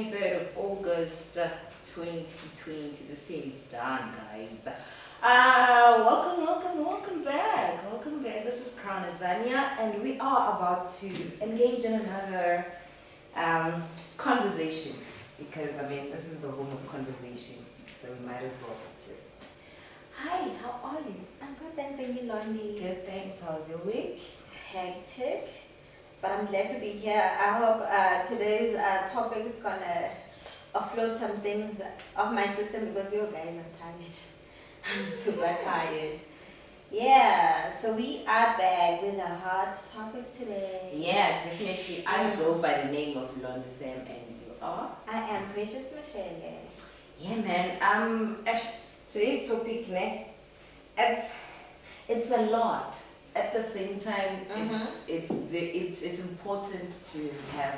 23rd of August 2020. This year is done, guys. Welcome back. Welcome back. This is Crown Azania, and we are about to engage in another conversation because this is the home of conversation, so we might as well just. Hi, how are you? I'm good, thanks, and you, Londi? Good, thanks. How's your week? Hectic, but I'm glad to be here. I hope today's topic is gonna offload some things off my system because you guys, I'm tired. I'm super tired. Yeah, so we are back with a hot topic today. Yeah, definitely. I go by the name of Londa Sam, and you are? I am Precious Michelle. Yeah, man. Today's topic, it's a lot. At the same time, it's important to have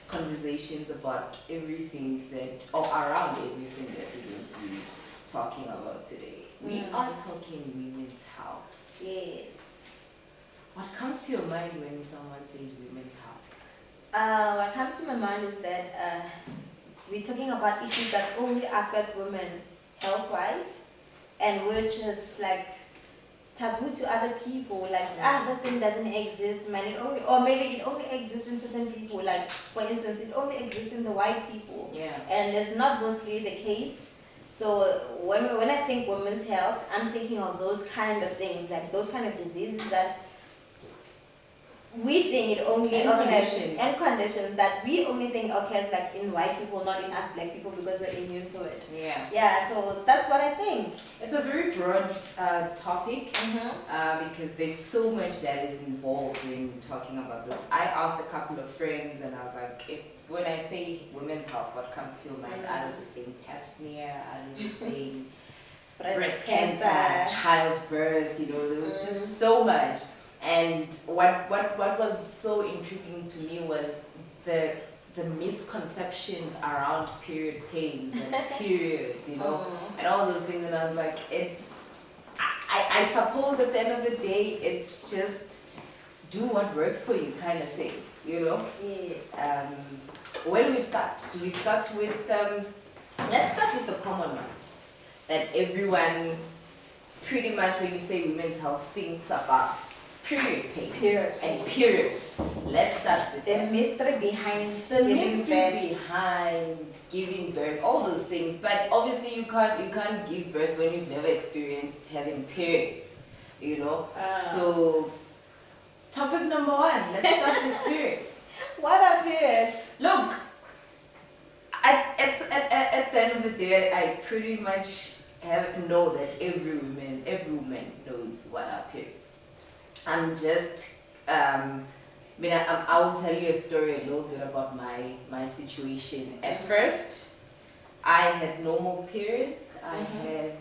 conversations about everything or around everything that we're going to be talking about today. We are talking women's health. Yes. What comes to your mind when someone says women's health? What comes to my mind is that we're talking about issues that only affect women health-wise, and which is like taboo to other people. Like this thing doesn't exist, man. Or maybe it only exists in certain people. Like for instance, it only exists in the white people. Yeah. And it's not mostly the case. So when I think women's health, I'm thinking of those kind of things, like those kind of diseases that we think it only occurs, and conditions that we only think occurs like in white people, not in us black people, because we're immune to it. Yeah. Yeah, so that's what I think. It's a very broad topic because there's so much that is involved in talking about this. I asked a couple of friends and I was like, when I say women's health, what comes to your mind? Others were saying pap smear, others were saying breast cancer, childbirth, there was just so much. And what was so intriguing to me was the misconceptions around period pains and periods, and all those things. And I was like, I suppose at the end of the day, it's just do what works for you kind of thing, Yes. Where do we start? Do we start with, let's start with the common one that everyone pretty much when you say women's health thinks about. Period pains and periods. Let's start with the mystery behind giving birth, all those things. But obviously you can't give birth when you've never experienced having periods, So topic number one, let's start with periods. What are periods? Look, at the end of the day, I pretty much know that every woman knows what are periods. I'm just, I'll tell you a story a little bit about my situation. At first, I had normal periods. I had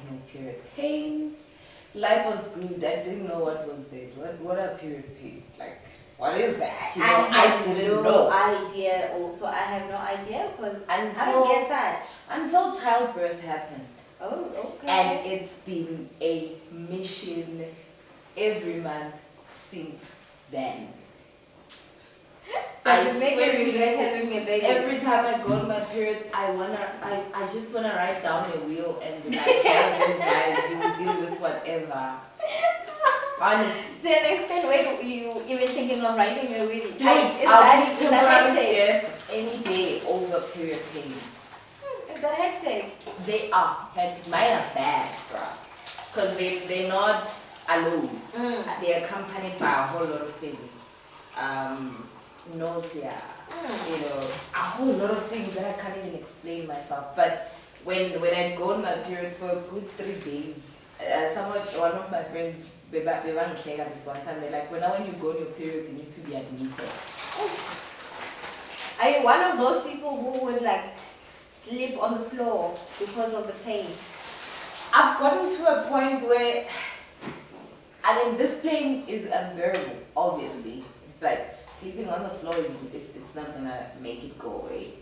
no period pains. Life was good. I didn't know what was there. What are period pains? Like, what is that? I didn't know. Idea also. I have no idea because I don't get such. Until childbirth happened. Oh, okay. And it's been a mission every month since then. I swear to you, having a baby. Every time I go on my periods, I just wanna write down a wheel and be like, guys, you will deal with whatever. Honestly. To an extent, where you even thinking of writing a will? I'll take temporary death any day over period pains. Is that hectic? They are hectic. Mine are bad, bro. Because they're not alone. They're accompanied by a whole lot of things. Nausea, a whole lot of things that I can't even explain myself. But when I go on my periods for a good 3 days, one of my friends, this one time, they're like, when you go on your periods, you need to be admitted. Are you one of those people who would sleep on the floor because of the pain? I've gotten to a point where this pain is unbearable, obviously, but sleeping on the floor it's not gonna make it go away.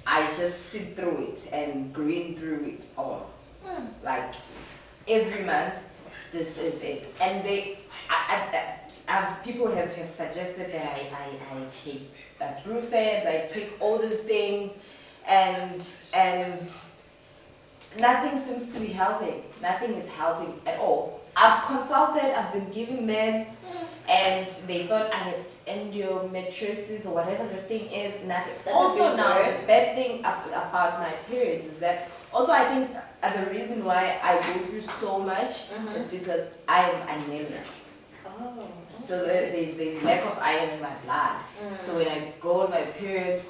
I just sit through it and grin through it all. Like every month, this is it. And people have suggested that I take Brufeds, I take all these things, and nothing seems to be helping. Nothing is helping at all. I've consulted, I've been given meds, and they thought I had endometriosis or whatever the thing is. Nothing. That's a Also big now, word. the bad thing about my periods is that also I think the reason why I go through so much is because I am anemic. Oh. So there's lack of iron in my blood. So when I go on my period,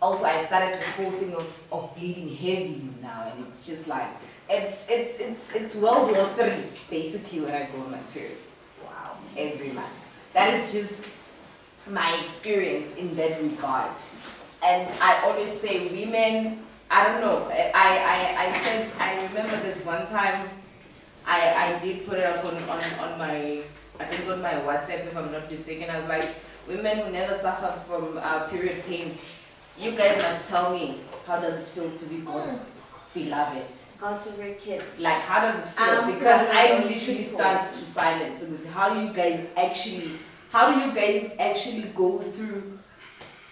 also I started this whole thing of bleeding heavy now, and it's just like it's World War III basically when I go on my period. Wow. Every month. That is just my experience in that regard. And I always say women, I don't know, I said, I remember this one time, I did put it up on my, I think on my WhatsApp if I'm not mistaken. I was like, women who never suffer from period pains, you guys must tell me, how does it feel to be God's beloved? God's favorite kids. Like, how does it feel? Because I literally start to silence with how do you guys actually go through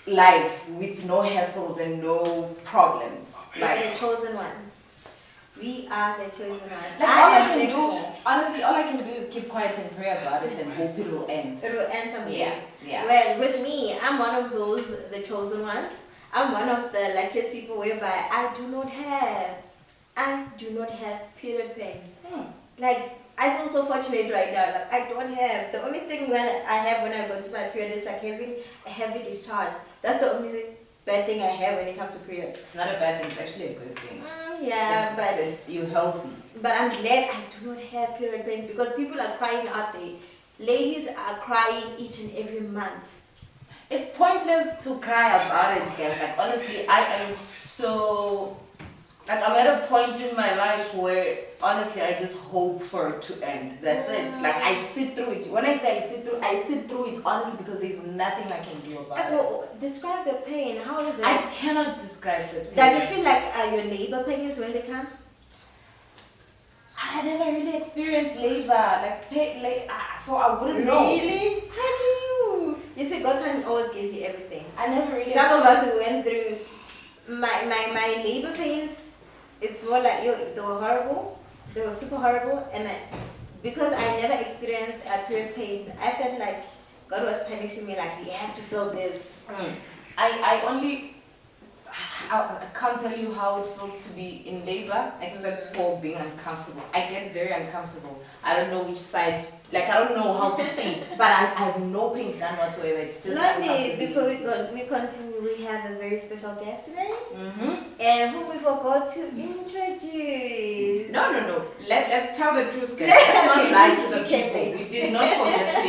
life with no hassles and no problems? Like the chosen ones. We are the chosen ones. Like all I can do, honestly, all I can do is keep quiet and pray about it and hope it will end. It will end someday. Yeah, yeah. Well, with me, I'm one of those, the chosen ones. I'm one of the luckiest people whereby I do not have period pains. Like, I feel so fortunate right now. Like, I don't have. The only thing when I have when I go to my period is like having a heavy discharge. That's the only bad thing I have when it comes to periods. It's not a bad thing, it's actually a good thing. Yeah, but You're healthy. But I'm glad I do not have period pains because people are crying out there. Ladies are crying each and every month. It's pointless to cry about it, guys. Like, honestly, I am so... Like, I'm at a point in my life where, honestly, I just hope for it to end. That's it. Like, I sit through it. When I say I sit through it, honestly, because there's nothing I can do about it. Well, describe the pain. How is it? I cannot describe the pain. Does it feel like your labor pains when they come? I never really experienced labor. So I wouldn't know. Really? How do you? You see, God can always give you everything. I never really Some of us who went through my labor pains, it's more like they were horrible. They were super horrible, and because I never experienced period pains, I felt like God was punishing me. Like, you have to feel this. I can't tell you how it feels to be in labor except for being uncomfortable. I get very uncomfortable. I don't know which side, like I don't know how to say it, but I have no pains, none whatsoever. It's just Before we continue, we have a very special guest today, and who we forgot to introduce. No. Let's tell the truth, guys. Let's not lie to the people. We did not forget to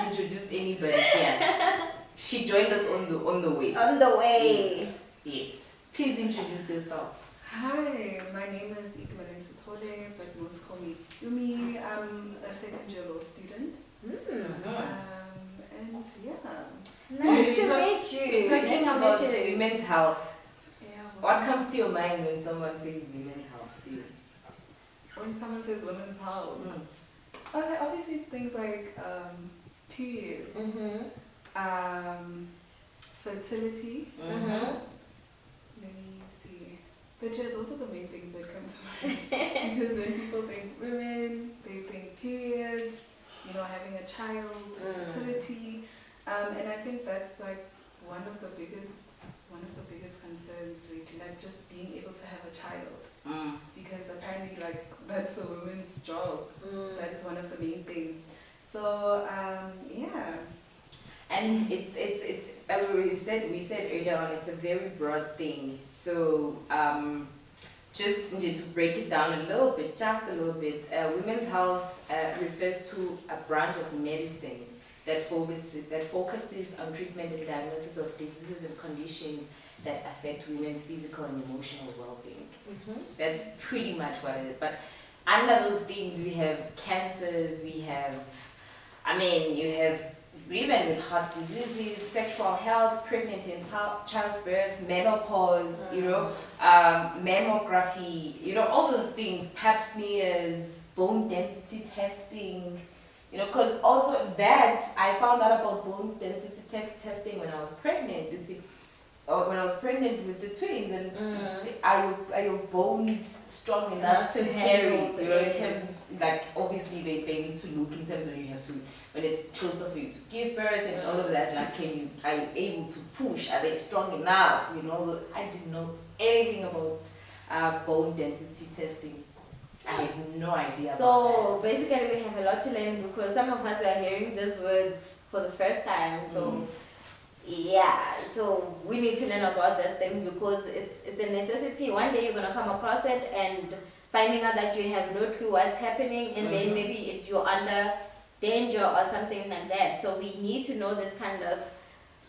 introduce anybody here. She joined us on the way. On the way. Yes. Please introduce yourself. Hi, my name is Itumeleng Sithole, but most call me Yumi. I'm a second year law student. And yeah. Nice to meet you. We're talking about women's health. Yeah. What comes to your mind when someone says women's health to you? When someone says women's health, okay, obviously things like periods, fertility. Let me see. But yeah, those are the main things that come to mind. Because when people think women, they think periods, having a child, fertility. And I think that's like one of the biggest concerns really, like just being able to have a child. Because apparently like that's a woman's job. That's one of the main things. So yeah. And we said earlier on, it's a very broad thing. So just to break it down just a little bit, women's health refers to a branch of medicine that focuses on treatment and diagnosis of diseases and conditions that affect women's physical and emotional well-being. That's pretty much what it is. But under those things, we have cancers, you have women with heart diseases, sexual health, pregnancy and childbirth, menopause, mammography, all those things, pap smears, bone density testing, You know, because also that I found out about bone density testing when I was pregnant. Or when I was pregnant with the twins, and are your bones strong enough to carry? You know, in terms like obviously they need to look in terms of you have to when it's closer for you to give birth and all of that. Like, are you able to push? Are they strong enough? You know, I didn't know anything about bone density testing. I had no idea about So basically we have a lot to learn because some of us are hearing these words for the first time. So yeah, so we need to learn about these things because it's a necessity. One day you're gonna come across it and finding out that you have no clue what's happening, and then maybe you're under danger or something like that. So we need to know this kind of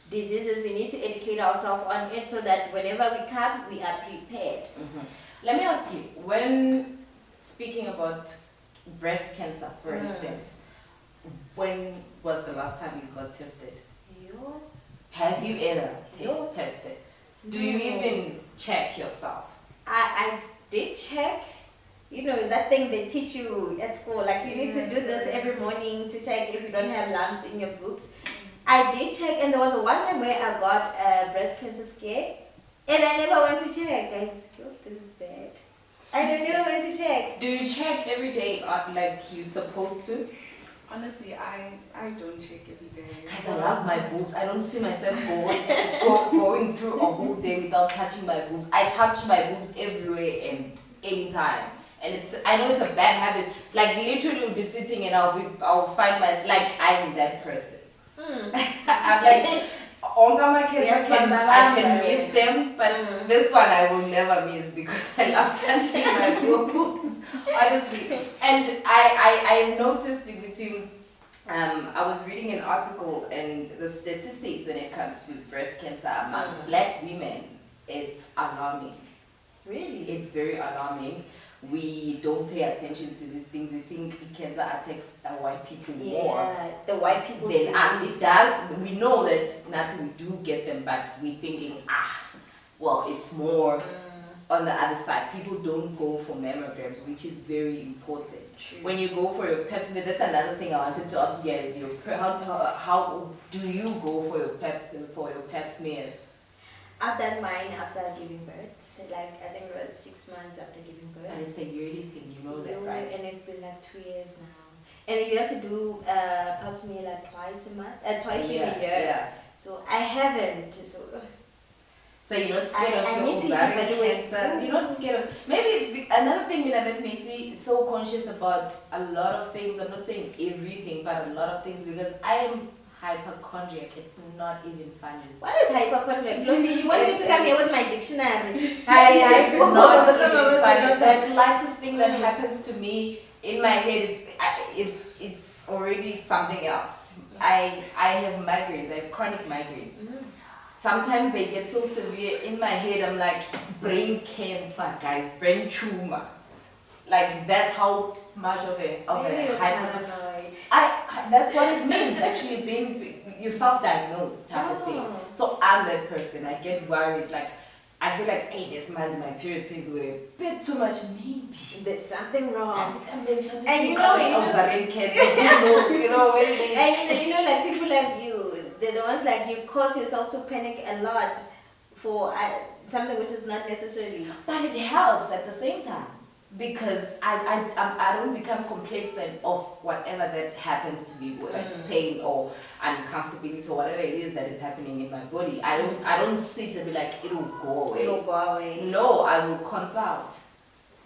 diseases. We need to educate ourselves on it so that whenever we come, we are prepared. Let me ask you, when speaking about breast cancer, for instance, when was the last time you got tested? Have you ever tested? Do you even check yourself? I did check. You know, that thing they teach you at school, like you need to do this every morning to check if you don't have lumps in your boobs. I did check, and there was one time where I got a breast cancer scare, and I never went to check. Guys, this is bad. I never went to check. Do you check every day like you're supposed to? Honestly, I don't check every day. Guys, I love my boobs. I don't see myself going through a whole day without touching my boobs. I touch my boobs everywhere and anytime. And I know it's a bad habit. Like literally you'll be sitting and I'll find I'm that person. I'm like, Yes, I can miss them, but this one I will never miss because I love touching my boobs, honestly. And I noticed with him, I was reading an article, and the statistics when it comes to breast cancer amongst black women, it's alarming. Really? It's very alarming. We don't pay attention to these things. We think cancer attacks white people more. Yeah, the white people. Then us, it does. We know that we do get them, but we're thinking, well, it's more on the other side. People don't go for mammograms, which is very important. True. When you go for your pap smear, that's another thing I wanted to ask you guys. How do you go for your pap smear? I've done mine after giving birth. Like I think it was 6 months after giving birth. And it's a yearly thing, you know that, right? And it's been like 2 years now. And you have to do pap smear like twice in a year. Yeah. So I haven't. So you're not scared of your ovarian cancer. You're not scared of. Maybe it's another thing that makes me so conscious about a lot of things. I'm not saying everything, but a lot of things because I am hypochondriac. It's not even funny. What is hypochondriac? Lomi, you want me to come here with my dictionary? It's not even funny. The slightest thing that happens to me in my head, it's already something else. I have migraines. I have chronic migraines. Sometimes they get so severe in my head. I'm like, brain cancer, guys, brain tumor. Like that's how much of a paranoid. That's what it means actually being you self-diagnosed type of thing. So I'm that person. I get worried. Like I feel like, hey, this month my period pains were a bit too much. Maybe there's something wrong. And ovarian cancer. You know what it is. And like people like you, they're the ones like you cause yourself to panic a lot for something which is not necessarily. But it helps at the same time. Because I don't become complacent of whatever that happens to me, whether it's pain or uncomfortability or whatever it is that is happening in my body. I don't sit and be like, it'll go away. It'll go away. No, I will consult.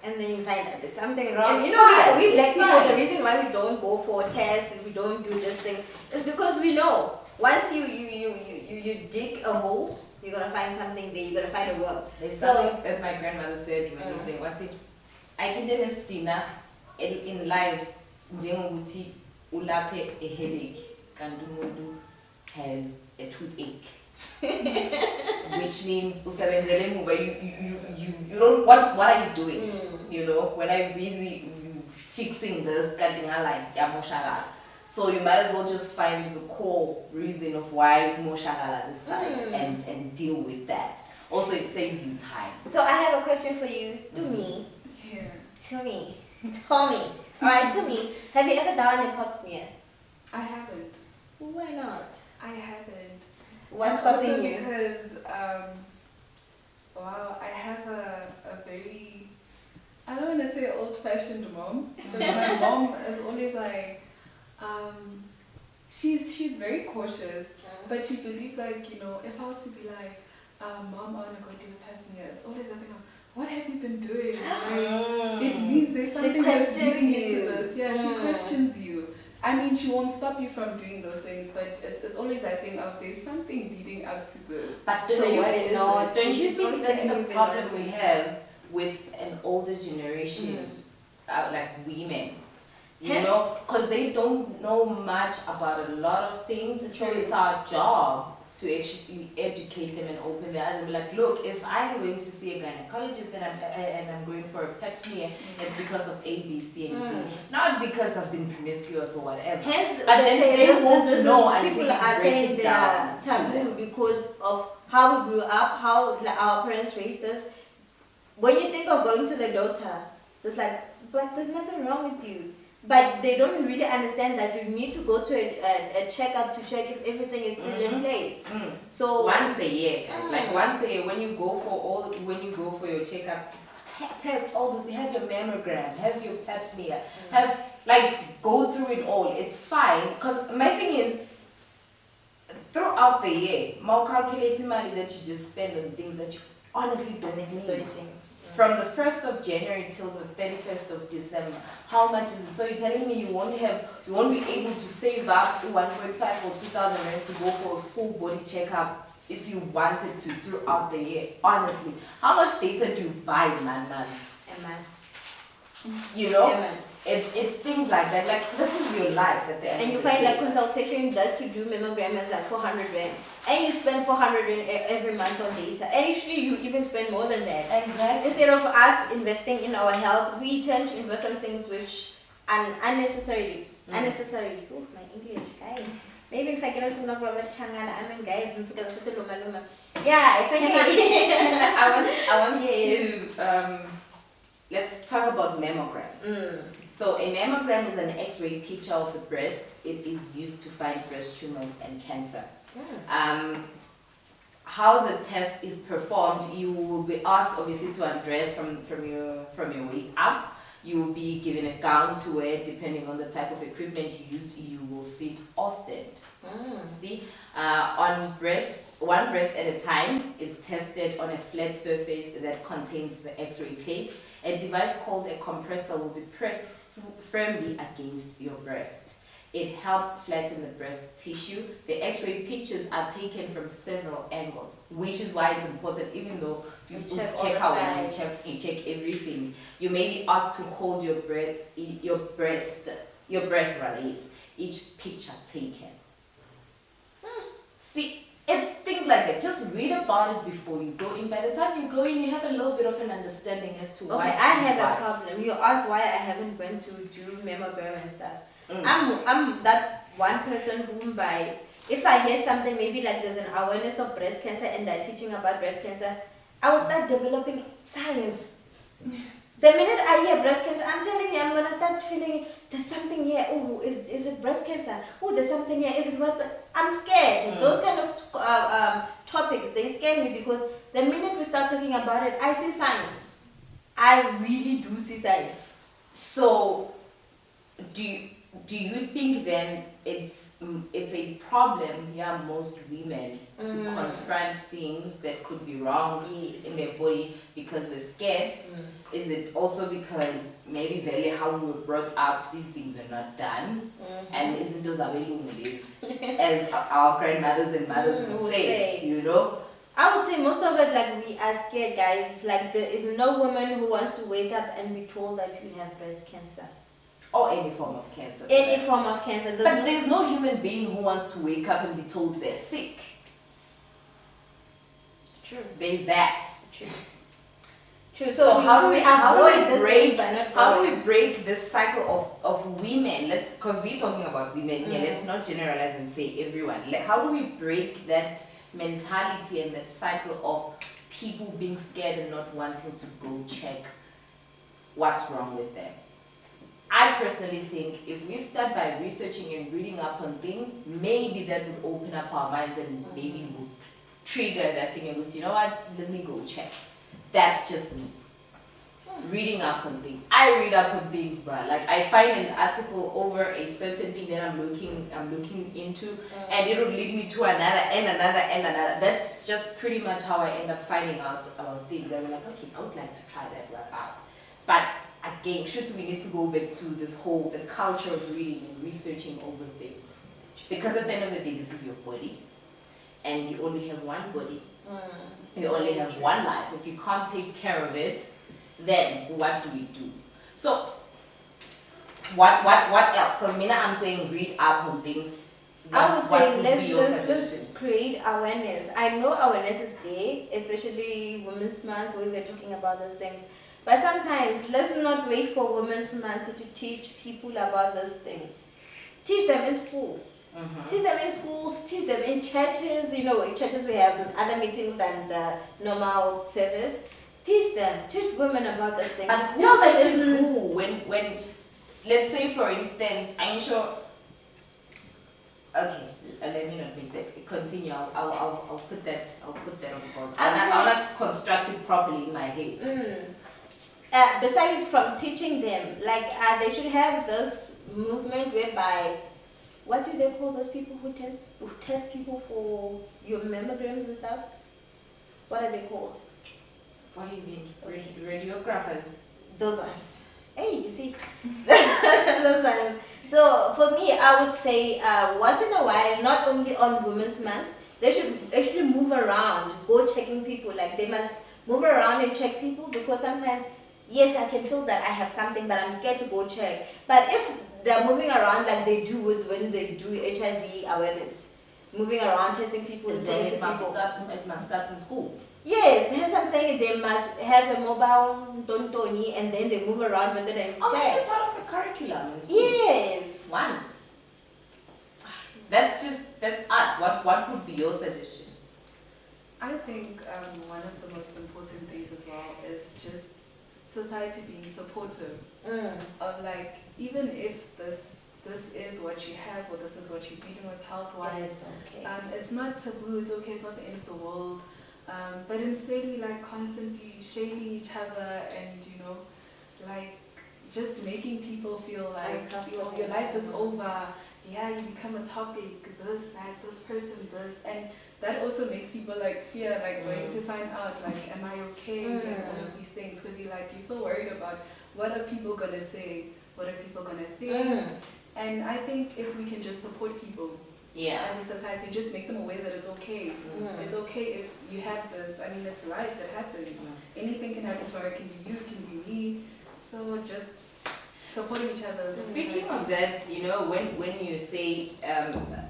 And then you find that there's something wrong. It's we black people, fine. the reason why we don't go for tests and we don't do this thing is because we know once you dig a hole, you're gonna find something there. You're gonna find a worm. There's something that my grandmother said when you say, what's it? I can do this dinner in life. Njengokuthi ulaphe a headache, kanti umuntu has a toothache. Which means usebenzele emuva, you don't what are you doing? You know, when I'm busy fixing this, kanti ngala yamoshakala. So you might as well just find the core reason of why moshakala this side and deal with that. Also, it saves you time. So I have a question for you, Tumi. Yeah. Tell me. Alright, tell me, have you ever done a pap smear? I haven't. Why not? I haven't. What's And also stopping you? because, wow, I have a very, I don't want to say old-fashioned mom, but my mom is always like, she's very cautious, but she believes like, you know, if I was to be like, Mom, I want to go do the pap smear, it's always like, what have you been doing? Like, it means there's She something that's questions leading you. into this. Yeah, she questions you. I mean, she won't stop you from doing those things, but it's always that thing of there's something leading up to this. But So don't you, what is no, it? don't you She's think always that's telling the you problem not we to. have with an older generation, like women? You Hence- know, because they don't know much about a lot of things, so True. it's our job to actually educate them and open their eyes and be like, look, if I'm going to see a gynecologist and I'm going for a pap smear, it's because of A, B, C, and D, not because I've been promiscuous or whatever. Hence, But then they won't know until people you are break saying it they down are to taboo them. because of how we grew up, how like, our parents raised us. When you think of going to the doctor, it's like, but there's nothing wrong with you. But they don't really understand that you need to go to a checkup to check if everything is still in place. So Once a year, guys. Like once a year, when you go for your checkup, test all this. Have your mammogram, have your pap smear, have like go through it all. It's fine. Cause my thing is, throughout the year, more calculating money that you just spend on things that you honestly don't unnecessary need. things. From the 1st of January till the 31st of December, how much is it? So you're telling me you won't be able to save up 1.5 or 2,000 rand to go for a full body checkup if you wanted to throughout the year? Honestly, how much data do you buy, man? You know, it's things like that. Like this is your life at the end. And you of the find day. like consultation just to do mammogram is like 400 rand, and you spend 400 rand every month on data. And usually you even spend more than that. Exactly. Instead of us investing in our health, we tend to invest on things which unnecessarily. Unnecessary. Oh, my English, guys. Maybe if I get into no problem, I mean, guys, yeah, if I can. I want Yes. to let's talk about mammogram. So a mammogram is an X-ray picture of the breast. It is used to find breast tumors and cancer. How the test is performed, you will be asked obviously to undress from your waist up. You will be given a gown to wear depending on the type of equipment you used. You will sit or stand. See, on breast, one breast at a time is tested on a flat surface that contains the X-ray plate. A device called a compressor will be pressed firmly against your breast. It helps flatten the breast tissue. The X-ray pictures are taken from several angles, which is why it's important. Even though you Check all check the out and sides. you check everything, you may be asked to hold your breath release. Each picture taken. See, it's things like that. Just read about it before you go in. By the time you go in, you have a little bit of an understanding as to what Okay, is I have what. a problem. You asked why I haven't went to do mammogram and stuff. I'm that one person whom if I hear something, maybe like there's an awareness of breast cancer and they're teaching about breast cancer, I will start developing science. The minute I hear breast cancer, I'm telling you, I'm gonna start feeling there's something here. Oh, is it breast cancer? Oh, there's something here. Is it what? But I'm scared. Those kind of topics, they scare me because the minute we start talking about it, I see science. I really do see science. So, do you think then it's a problem, most women to confront things that could be wrong Yes. in their body because they're scared? Is it also because maybe very how we were brought up, these things were not done, and isn't those as our grandmothers and mothers would say, you know? I would say most of it, like, we are scared, guys. Like, there is no woman who wants to wake up and be told that you have breast cancer. Or any form of cancer. Any form of cancer. But there's no human being who wants to wake up and be told they're sick. True. There's that. True. True. So how do we break? How do we break this cycle of women? Because we're talking about women here. Let's not generalize and say everyone. How do we break that mentality and that cycle of people being scared and not wanting to go check what's wrong with them? I personally think if we start by researching and reading up on things, maybe that would open up our minds and maybe would trigger that thing and go, you know what, let me go check. That's just me. Reading up on things. I read up on things, bruh. Like I find an article over a certain thing that I'm looking into, and it will lead me to another and another and another. That's just pretty much how I end up finding out about things. I'm like, okay, I would like to try that one out. But again, should we need to go back to this whole the culture of reading and researching over things, because at the end of the day, this is your body, and you only have one body. You only have one life. If you can't take care of it, then what do we do? So what else? Because Mina, I'm saying read up on things. I would say would let's be your just suggestions? create awareness. I know awareness is there, especially Women's Month where we're talking about those things. But sometimes let's not wait for Women's Month to teach people about those things. Teach them in school. Teach them in schools, teach them in churches. You know, in churches we have other meetings than the normal service. Teach them, teach women about this thing. And who Tell them teaches it's- who? When let's say for instance, I'm sure. Okay, let me not make that. Continue. I'll put that on pause. I'll not construct it properly in my head. Besides from teaching them, like they should have this movement whereby, what do they call those people who test people for your mammograms and stuff? What are they called? What do you mean? Radiographers? Those ones. Hey, you see, those ones. So for me, I would say once in a while, not only on Women's Month, they should actually move around, go checking people. Like they must move around and check people, because sometimes, yes, I can feel that I have something, but I'm scared to go check. But if they're moving around like they do when they do HIV awareness, moving around testing people and telling It must people. it must start in schools. Yes, hence I'm saying they must have a mobile tontoni and then they move around when they Oh, make check. it part of a curriculum in schools. Yes. Once. That's us. What would be your suggestion? I think one of the most important things as well is just society being supportive of, like, even if this is what you have or this is what you're dealing with health-wise, Yes, okay. it's not taboo, it's okay, it's not the end of the world, but instead we like constantly shaming each other and, you know, like just making people feel like your life is over, yeah, you become a topic, this, that, this person, this, and that also makes people like fear, like going to find out, like, am I okay, and all of these things, because you're so worried about what are people gonna say, what are people gonna think, and I think if we can just support people as a society, just make them aware that it's okay. It's okay if you have this. I mean, it's life that happens. Anything can happen to her. It can be you, it can be me. So just supporting each other. Speaking of that, you know, when you say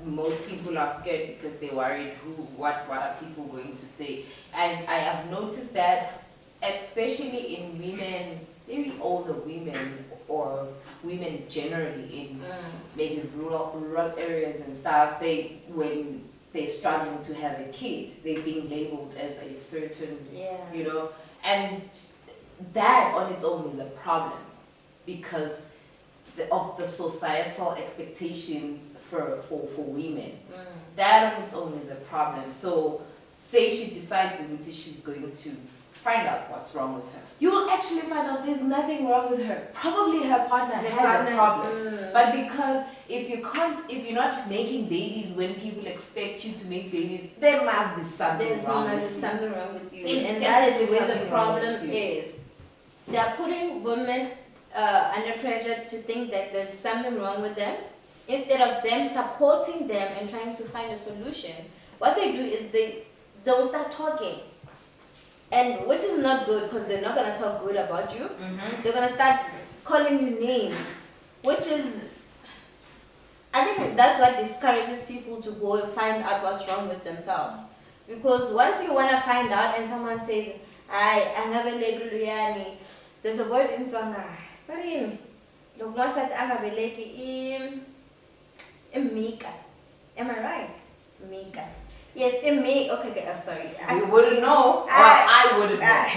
most people are scared because they're worried what are people going to say, and I have noticed that especially in women, maybe older women or women generally in maybe rural areas and stuff, when they're struggling to have a kid, they're being labeled as a certain, you know, and that on its own is a problem because of the societal expectations for women. That on its own is a problem. So say she decides that she's going to find out what's wrong with her. You will actually find out there's nothing wrong with her. Probably her partner has a problem. But because if you're not making babies when people expect you to make babies, there must be something wrong with you. Something wrong with you. There's And that is definitely where the something wrong with problem you. is. They are putting women under pressure to think that there's something wrong with them. Instead of them supporting them and trying to find a solution, what they do is they'll start talking. And which is not good, because they're not going to talk good about you. They're going to start calling you names, which is, I think that's what discourages people to go and find out what's wrong with themselves. Because once you want to find out and someone says, I have a leg, there's a word in Tonga. But in Mika. Am I right? Mika. Yes, okay, I'm sorry. We wouldn't know. I wouldn't know.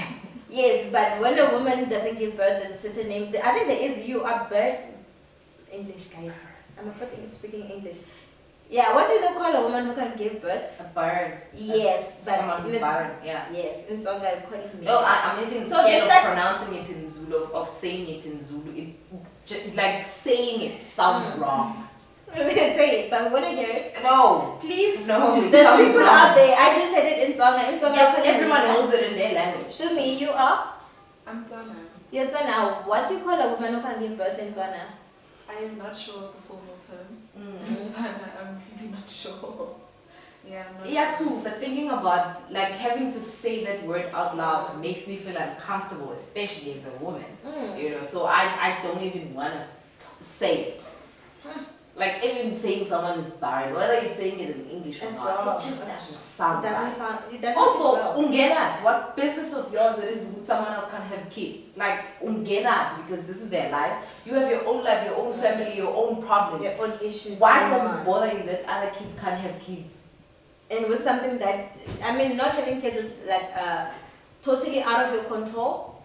Yes, but when a woman doesn't give birth, there's a certain name. I think there is you are birth. English, guys. I'm speaking English. Yeah, what do they call a woman who can give birth? A barren. Yes, but Someone who's barren, yeah. yes, in Tonga we call it No, I'm even So scared is of that- pronouncing it in Zulu, of saying it in Zulu. Like saying it sounds wrong. Say it, but we want to hear it. No. Please, No, it there's sounds people wrong. out there. I just said it in Tonga. In Tonga, Yeah, we call it everyone Mika. knows it in their language. To me, you are. I'm Donna. You're Tswana. What do you call a woman who can give birth in Tswana? I am not sure of the formal term. Mm. I'm really not sure. Yeah, I'm not Yeah, sure. too. So thinking about like having to say that word out loud makes me feel uncomfortable, especially as a woman. You know, so I don't even want to say it. Like even saying someone is barren, whether you're saying it in English or That's not, wrong. it just That's- doesn't sound It right. doesn't sound. It doesn't Also, sit well. ungena, what business of yours it is with someone else can't have kids? Like ungena, because this is their lives. You have your own life, your own family, your own problems. Your own issues. Why going does on. it bother you that other kids can't have kids? And with something that, I mean, not having kids is like totally out of your control.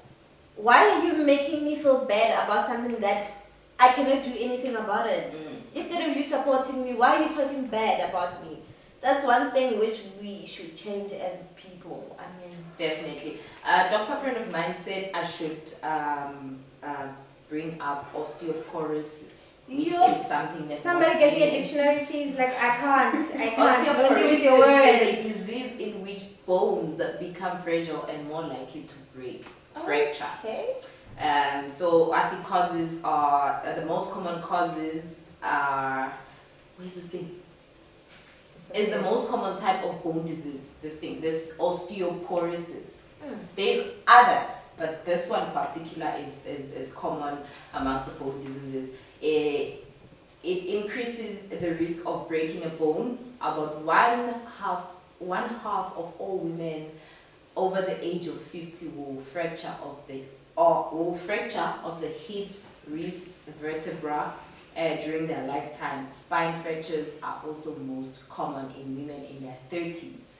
Why are you making me feel bad about something that I cannot do anything about it? Instead of you supporting me, why are you talking bad about me? That's one thing which we should change as people. I mean, Definitely. Doctor friend of mine said I should bring up osteoporosis, which Yo, is something that somebody get me a dictionary, please. Like I can't. Don't give me the Osteoporosis words. is a disease in which bones become fragile and more likely to break, fracture. Okay. So what it causes are the most common causes are where's this thing? Is the most common type of bone disease. This osteoporosis. There's others, but this one in particular is common amongst the bone diseases. It increases the risk of breaking a bone. About one half of all women over the age of 50 will fracture of the hips, wrist, vertebra during their lifetime. Spine fractures are also most common in women in their 30s.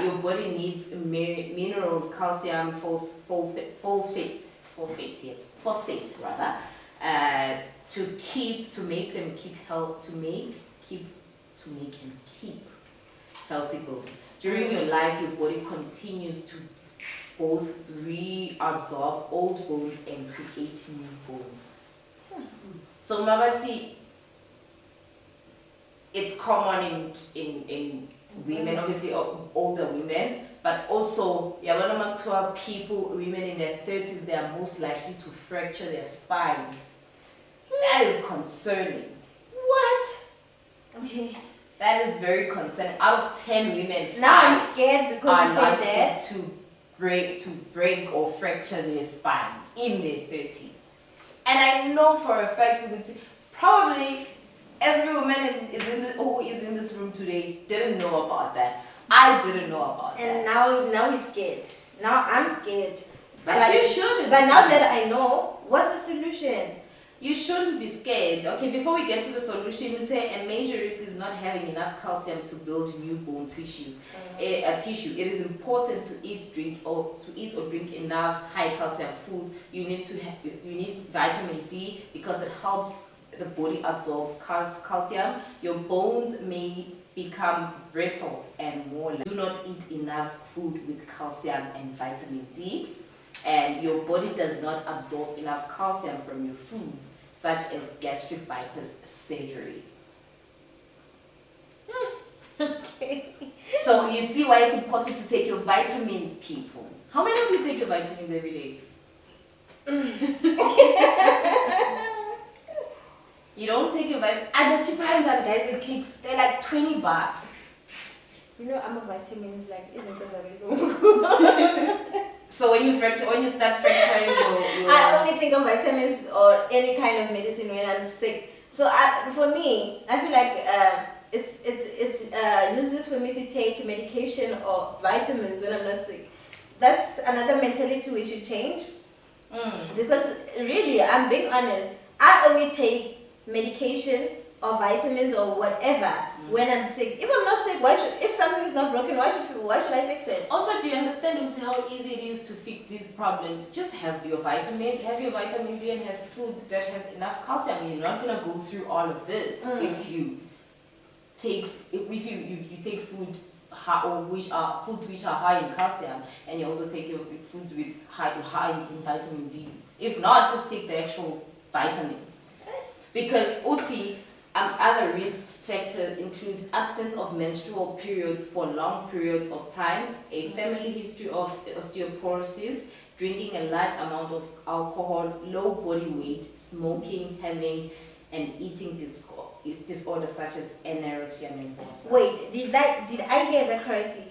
Your body needs minerals, calcium, phosphate, to make and keep healthy bones. During your life, your body continues to both reabsorb old bones and create new bones. So Mabati, it's common in women, obviously older women, but also women in their 30s, they are most likely to fracture their spines. That is concerning. What? Okay. That is very concerning. Out of 10 women, Now I'm 5 scared because are you said likely that. to break or fracture their spines in their 30s. And I know for a fact that probably every woman who is in this room today didn't know about that. I didn't know about And that. now he's scared. Now I'm scared. But you shouldn't. But now that I know, what's the solution? You shouldn't be scared. Okay, before we get to the solution, we say a major risk is not having enough calcium to build new bone tissue. It is important to eat or drink enough high calcium food. You need vitamin D because it helps the body absorb calcium. Your bones may become brittle and more. Do not eat enough food with calcium and vitamin D, and your body does not absorb enough calcium from your food, such as gastric bypass surgery. Okay. So you see why it's important to take your vitamins, people. How many of you take your vitamins every day? You don't take your vitamins. And the cheaper guys, it clicks. They're like $20. You know, I'm a vitamins like isn't this a real? So when you start fracturing your I only think of vitamins or any kind of medicine when I'm sick. So for me, I feel like it's useless for me to take medication or vitamins when I'm not sick. That's another mentality we should change. Because really, I'm being honest, I only take medication or vitamins or whatever when I'm sick. If I'm not sick, why should, if something is not broken, why should I fix it? Also, do you understand with how easy it is to fix these problems? Just have your vitamin D and have food that has enough calcium. You're not gonna go through all of this if you take food foods which are high in calcium, and you also take your food with high in vitamin D. If not, just take the actual vitamins. Because other risk factors include absence of menstrual periods for long periods of time, a family history of osteoporosis, drinking a large amount of alcohol, low body weight, smoking, having an eating disorders such as anorexia nervosa. Wait, did I hear that correctly?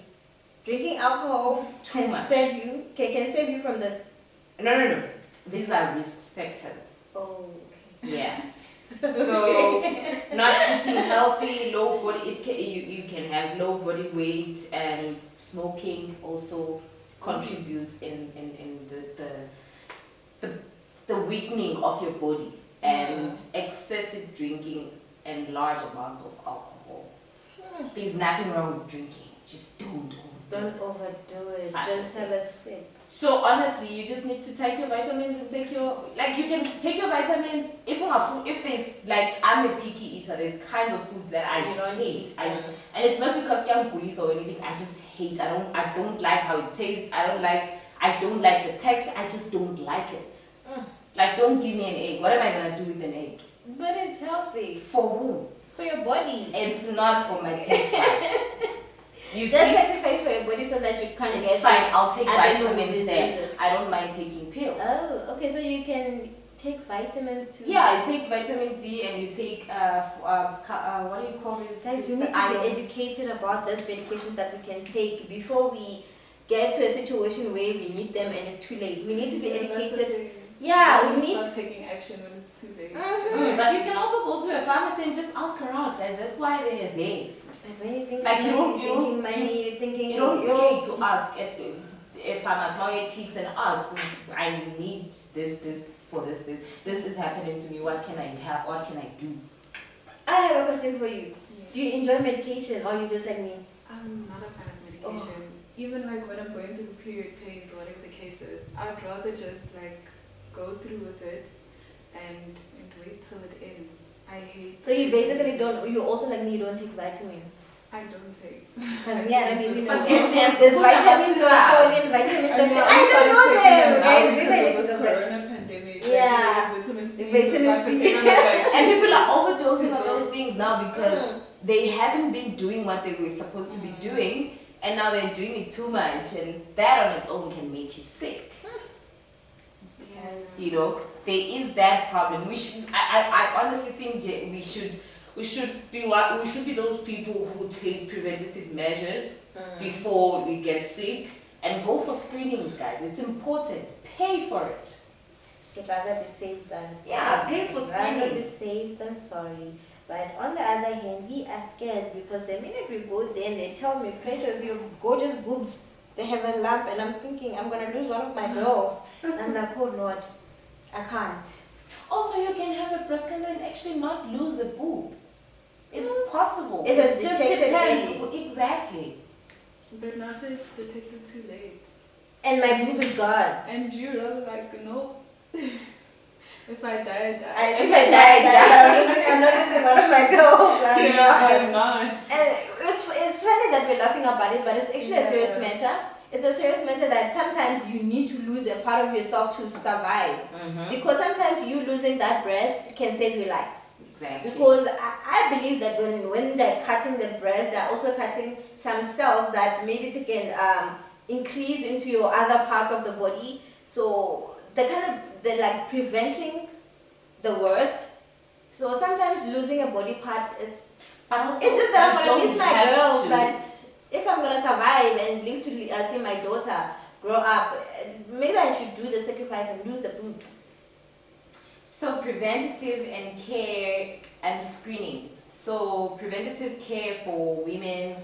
Drinking alcohol Too can much. can save you from this. No. These are risk factors. Oh, okay. Yeah. So, not eating healthy, low body. You can have low body weight, and smoking also contributes in the weakening of your body, and excessive drinking and large amounts of alcohol. There's nothing wrong with drinking. Just don't overdo it. I Just have a sip. So honestly, you just need to take your vitamins and you can take your vitamins if there's I'm a picky eater, there's kinds of food that I hate. And it's not because I'm bullies or anything, I just hate. I don't like how it tastes. I don't like the texture, I just don't like it. Like, don't give me an egg. What am I gonna do with an egg? But it's healthy. For who? For your body. It's not for my taste buds. You Just see? sacrifice for your body so that you can't It's get fine, this I'll take autoimmune vitamins there. diseases. I don't mind taking pills. Oh, okay, so you can take vitamin too. Yeah, you take vitamin D and you take what do you call this? Guys, we need to be educated about this medication that we can take before we get to a situation where we need them and it's too late. We need to be educated. Yeah, we need start taking action when it's too late. But you can also go to a pharmacy and just ask around, guys. That's why they are there. And when you think Like, you don't pay to ask at a pharmaceutics and ask, I need this for this. This is happening to me. What can I have? What can I do? I have a question for you. Do you enjoy medication or you just like me? I'm not a fan of medication. Even like when I'm going through period pains or whatever the case is, I'd rather just like go through with it and wait till it ends. I hate. So you basically don't. You also like me. You don't take vitamins. I don't take. Because me, I don't even know. But There's there's vitamin food choline, vitamin. I don't know them, guys. Maybe I need to go back. Corona pandemic. Yeah. Like, vitamin C. Vitamin C. And people are overdosing on those things now because they haven't been doing what they were supposed to be doing, and now they're doing it too much, and that on its own can make you sick. Yes. You know, there is that problem. I honestly think we should be those people who take preventative measures before we get sick, and go for screenings, guys. It's important. Pay for it. I'd rather be safe than sorry. Yeah, pay for I'd rather be screening. safe than sorry. But on the other hand, we are scared because the minute we go there and they tell me, Precious, your gorgeous boobs, they have a lump, and I'm thinking I'm gonna lose one of my girls. And I'm like, oh Lord, I can't. Also, you can have a breast cancer and actually not lose a boob. It's possible. If it's just detected depends. Exactly. But now say it's detected too late. And my boob is gone. And you rather like, no. If I die, I die. If I die, I'm not losing one of my girls. I'm not. And it's funny that we're laughing about it, but it's actually a serious matter. It's a serious matter that sometimes you need to lose a part of yourself to survive. Because sometimes you losing that breast can save your life. Exactly. Because I believe that when they're cutting the breast, they're also cutting some cells that maybe they can increase into your other parts of the body. So they're like preventing the worst. So sometimes losing a body part is. But also, It's just that I'm you gonna miss don't my have girl, to. but if I'm gonna survive and live to see my daughter grow up, maybe I should do the sacrifice and lose the boob. So preventative and care and screening. So preventative care for women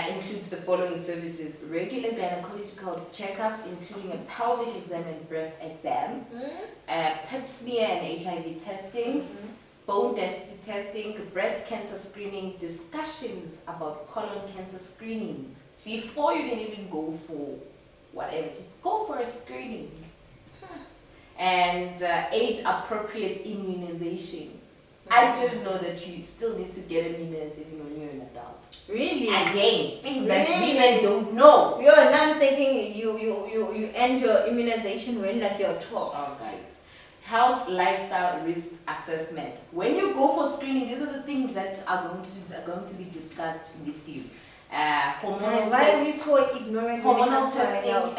includes the following services: regular gynecological checkups, including a pelvic exam and breast exam, pap smear and HIV testing, bone density testing, breast cancer screening, discussions about colon cancer screening. Before you can even go for whatever, just go for a screening. And age-appropriate immunization. I didn't know that you still need to get immunized even when you're an adult. Really? Again, things that Really? women don't know. Yo, now I'm thinking you end your immunization when like you're 12. Oh, guys. Health lifestyle risk assessment. When you go for screening, these are the things that are going to be discussed with you. Hormonal Guys, why are we so ignorant when it hormonal comes to our testing health?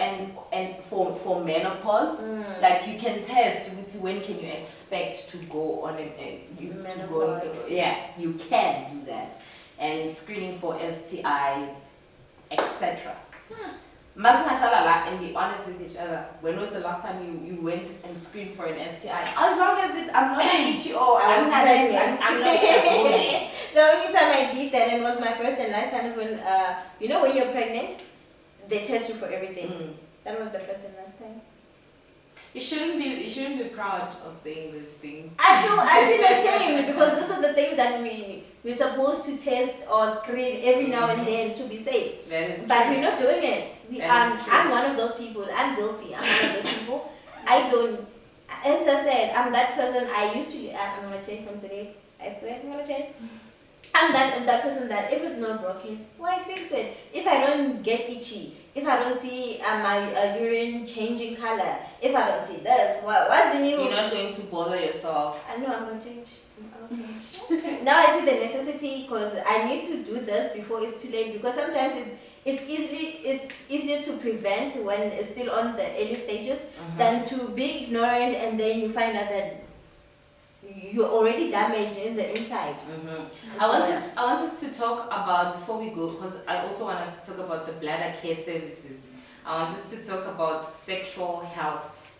and for menopause, like you can test with when can you expect to go on Menopause. you can do that, and screening for STI, etc. Must not and be honest with each other. When was the last time you went and screened for an STI? As long as I'm not PTO, I was pregnant. I'm not going there. The only time I did that, and it was my first and last time, is when you know when you're pregnant, they test you for everything. That was the first and last time. You shouldn't be proud of saying these things. I feel ashamed because those are the things that we're supposed to test or screen every now and then to be safe. That is But true. we're not doing it. That is true. I'm one of those people. I'm guilty. I'm one of those people. I don't. As I said, I'm that person. I used to. I'm gonna change from today. I swear I'm gonna change. I'm that person that if it's not broken, why fix it? If I don't get itchy, if I don't see my urine changing color, if I don't see this, what's the new? You're not going to bother yourself. I know I'm gonna change. I'll change. Now I see the necessity because I need to do this before it's too late, because sometimes it's easier to prevent when it's still on the early stages than to be ignorant and then you find out that you're already damaged in the inside. I want us to talk about, before we go, because I also want us to talk about the bladder care services. I want us to talk about sexual health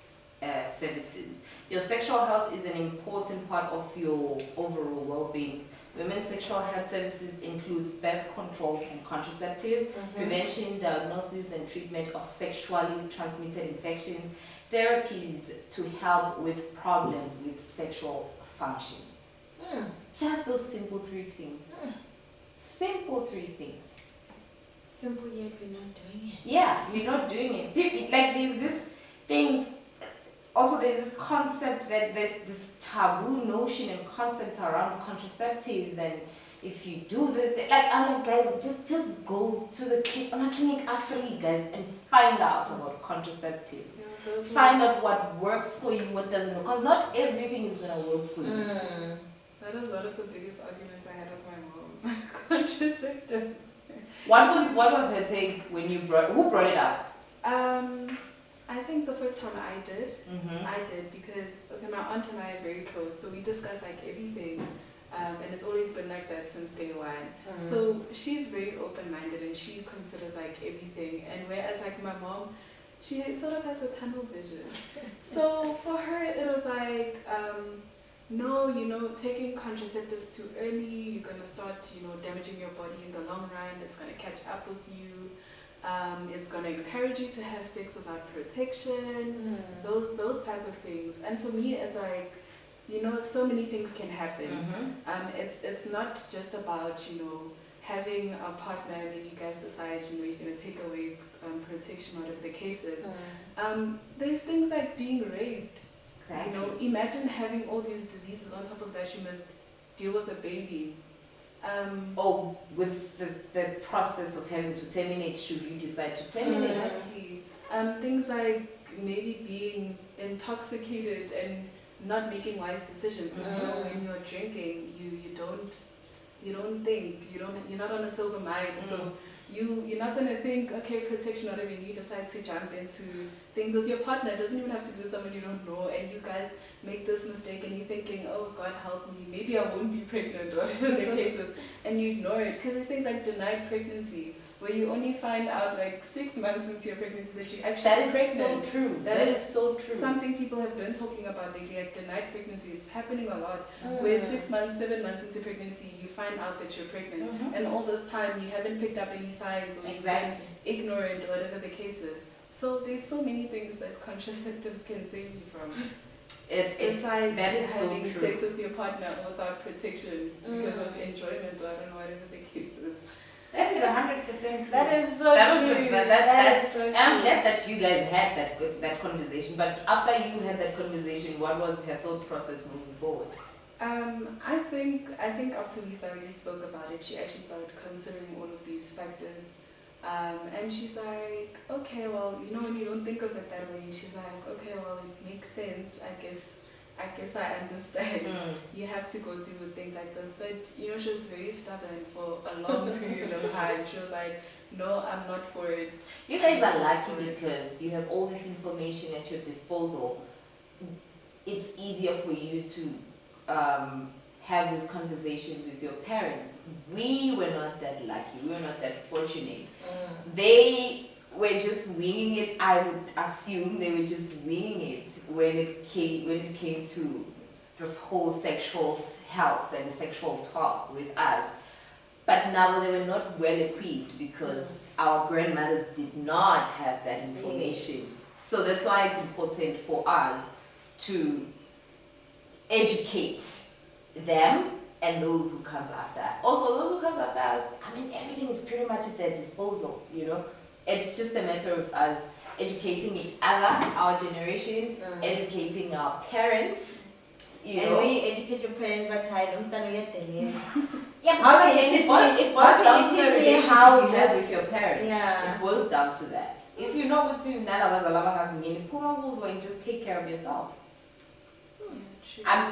services. Your sexual health is an important part of your overall well-being. Women's sexual health services includes birth control and contraceptives, prevention, diagnosis, and treatment of sexually transmitted infection, therapies to help with problems with sexual functions. Just those simple three things. Simple three things. Simple yet we're not doing it. Yeah, we're not doing it. People, like there's this thing, also there's this concept that there's this taboo notion and concept around contraceptives, and if you do this, like I'm like, guys, just go to the clinic Afri, guys, and find out about contraceptives. Find out what works for you, what doesn't, because not everything is gonna work for you. That was one of the biggest arguments I had with my mom. Contraceptives. What was her take when who brought it up? I think the first time I did because okay, my aunt and I are very close, so we discuss like everything, and it's always been like that since day one. So she's very open-minded and she considers like everything, and whereas like my mom, she sort of has a tunnel vision. So for her, it was like, no, taking contraceptives too early, you're gonna start, damaging your body in the long run. It's gonna catch up with you. It's gonna encourage you to have sex without protection. Those type of things. And for me, it's like, so many things can happen. It's not just about having a partner and then you guys decide you're gonna take away protection out of the cases. There's things like being raped. Exactly. Imagine having all these diseases on top of that. You must deal with a baby. With the process of having to terminate, should you decide to terminate? Exactly. Things like maybe being intoxicated and not making wise decisions. Because when you're drinking, you don't think, you're not on a sober mind. So you're not gonna think, okay, protection, whatever. You decide to jump into things with your partner. It doesn't even have to be with someone you don't know, and you guys make this mistake and you're thinking, oh God help me, maybe I won't be pregnant, or whatever the case is, and you ignore it because there's things like denied pregnancy where you only find out like 6 months into your pregnancy that you're actually pregnant. So true. That is so true. Something people have been talking about lately, like denied pregnancy. It's happening a lot. Where 6 months, 7 months into pregnancy, you find out that you're pregnant, and all this time you haven't picked up any signs, or you've been ignorant, or whatever the case is. So there's so many things that contraceptives can save you from. Besides that is so having true. sex with your partner without protection because of enjoyment or I don't know, whatever the case is. That is 100% true. That is so That was true. the- that- is so And I'm true. glad that you guys had that conversation. But after you had that conversation, what was her thought process moving forward? I think after we thoroughly spoke about it, she actually started considering all of these factors. And she's like, okay, well, you know, when you don't think of it that way, she's like, okay, well, it makes sense. I guess I understand. You have to go through with things like this. But, you know, she was very stubborn for a long period of time. She was like, no, I'm not for it. You guys are lucky because you have all this information at your disposal. It's easier for you to have these conversations with your parents. We were not that lucky. We were not that fortunate. They were just winging it. I would assume they were just winging it when it came to this whole sexual health and sexual talk with us. But now they were not well equipped because our grandmothers did not have that information. Yes. So that's why it's important for us to educate them and those who comes after us. Also, those who comes after us, I mean, everything is pretty much at their disposal, you know. It's just a matter of us educating each other, our generation, educating our parents, you And know. when you educate your parents, but I don't know yet. Yeah, How but can you it teach boils- me- it boils how can down you to teach the me relationship how you have this- with your parents. Yeah. It boils down to that. If you know what to and just take care of yourself.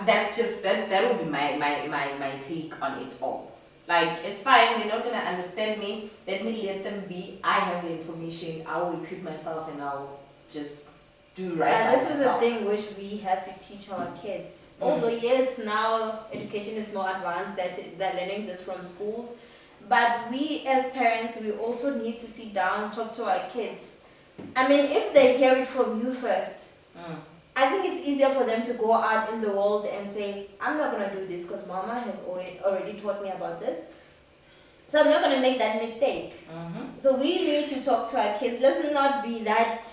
That's just that would be my take on it all. Like, it's fine, they're not gonna understand me. Let me let them be. I have the information. I will equip myself and I'll just do right. And by this is a myself. thing which we have to teach our kids. Although yes, now education is more advanced, that they're learning this from schools, but we as parents, we also need to sit down, talk to our kids. I mean, if they hear it from you first, I think it's easier for them to go out in the world and say, I'm not gonna do this because mama has already taught me about this, so I'm not gonna make that mistake. So we need to talk to our kids. Let's not be that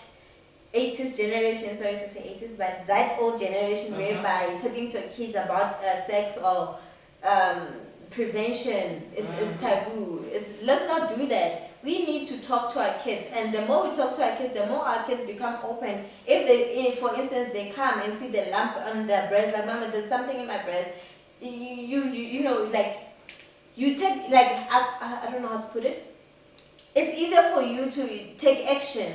80s generation, sorry to say 80s, but that old generation whereby talking to kids about sex or prevention, it's taboo. Let's not do that. We need to talk to our kids, and the more we talk to our kids, the more our kids become open. If they, for instance, they come and see the lump on their breast, like, mama, there's something in my breast, you know, like, you take, like, I don't know how to put it. It's easier for you to take action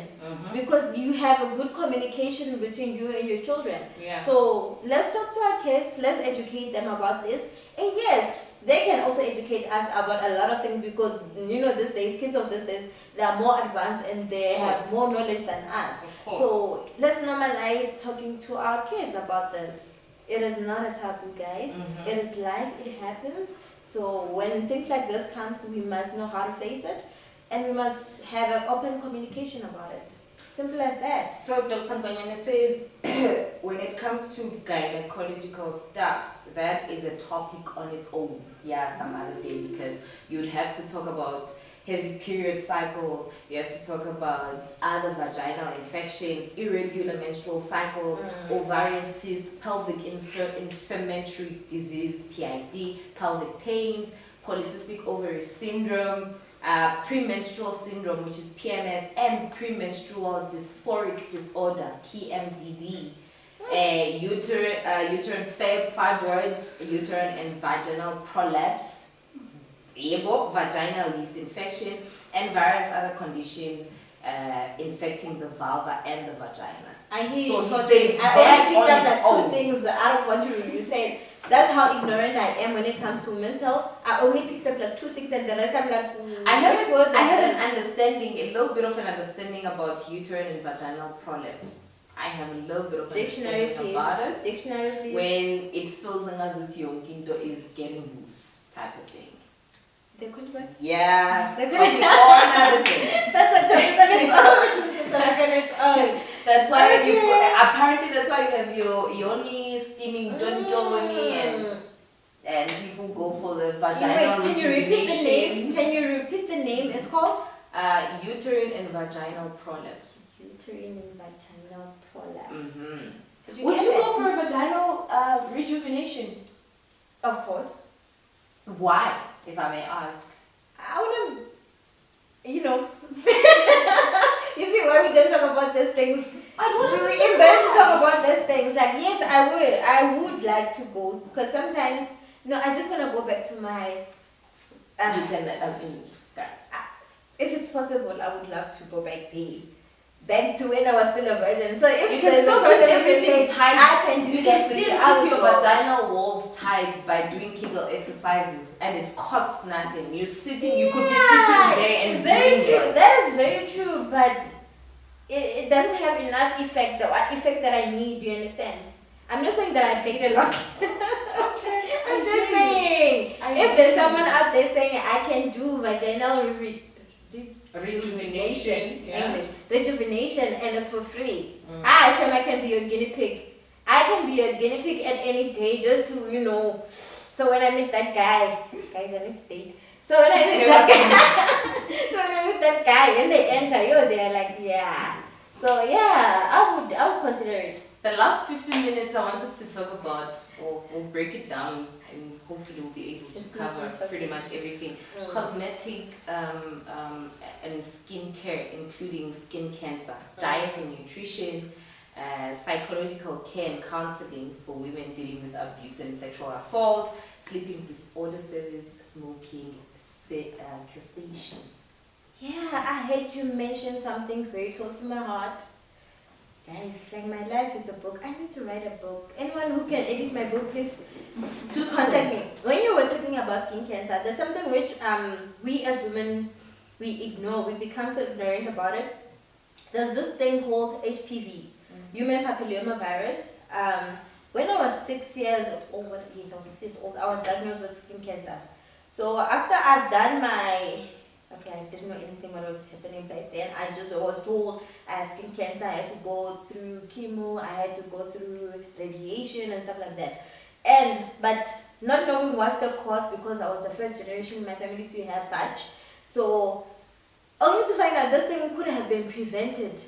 because you have a good communication between you and your children. Yeah. So let's talk to our kids, let's educate them about this. And yes, they can also educate us about a lot of things because, you know, these days, kids of these days, they are more advanced and they have more knowledge than us. So let's normalize talking to our kids about this. It is not a taboo, guys. It is life, it happens. So when things like this comes, we must know how to face it. And we must have an open communication about it. Simple as that. So Dr. Ngonyane says when it comes to gynecological stuff, that is a topic on its own. Yeah, some other day, because you'd have to talk about heavy period cycles, you have to talk about other vaginal infections, irregular menstrual cycles, ovarian cysts, pelvic inflammatory disease, PID, pelvic pains, polycystic ovary syndrome, premenstrual syndrome, which is PMS, and premenstrual dysphoric disorder, PMDD, uterine fibroids, uterine and vaginal prolapse, vaginal yeast infection, and various other conditions infecting the vulva and the vagina. I hear So you he talking. says I that only picked on up like its own. 2 things out of what you said. That's how ignorant I am when it comes to women's health. I only picked up like 2 things and the rest I'm like, I have which words I are have this? an understanding, a little bit of an understanding about uterine and vaginal prolapse. I have a little bit of Dictionary, understanding please. about it. Dictionary, please. When it feels as your kindo is getting loose, type of thing. They call it what? Yeah, That's topic or another thing. That's a topic on its own. It's a topic on its own. That's why Okay. apparently that's why you have your yoni, steaming dontoni, and people go for the vaginal Wait, can you repeat the rejuvenation. name? Can you repeat the name? It's called Uterine and vaginal prolapse. uterine and vaginal prolapse. Mm-hmm. Did Would get you that? go for for a vaginal rejuvenation? Of course. Why, if I may ask? I want to, you know. You see why we don't talk about these things? We're embarrassed to talk about these things. Like, yes, I would like to go because sometimes, I just want to go back to my. You can, guys. If it's possible, I would love to go back there. Back to when I was still a virgin. So if You can there's a still person keep who can everything say, tight. I can do You that can for still you, I keep will your go. vaginal walls tight by doing Kegel exercises, and it costs nothing. You're sitting. You could be sitting there and very doing true. it. That is very true, but it doesn't have enough effect, the effect that I need, do you understand? I'm not saying that I played a lot. Okay. I'm just saying, if there's someone out there saying I can do vaginal Rejuvenation. Yeah. English, rejuvenation, and it's for free. Mm. Shem, I can be your guinea pig. I can be your guinea pig at any day just to, So when I meet that guy, guys, I need to date. So when I meet that guy, and they enter, they're like, yeah. So yeah, I would consider it. The last 15 minutes, I want us to talk about, or we'll break it down, and hopefully we'll be able to cover pretty much everything. Cosmetic and skincare, including skin cancer, diet and nutrition, psychological care and counseling for women dealing with abuse and sexual assault, sleeping disorder service, smoking cessation. Yeah, I heard you mention something very close to my heart. Guys, like my life is a book. I need to write a book. Anyone who can edit my book, please contact me. When you were talking about skin cancer, there's something which we as women, we ignore. We become so ignorant about it. There's this thing called HPV, human papilloma virus. When I was 6 years old, I was 6 years old, I was diagnosed with skin cancer. So after I've done I didn't know anything what was happening back then. I just was told I have skin cancer. I had to go through chemo. I had to go through radiation and stuff like that. But not knowing what's the cause, because I was the first generation in my family to have such. So only to find out this thing could have been prevented.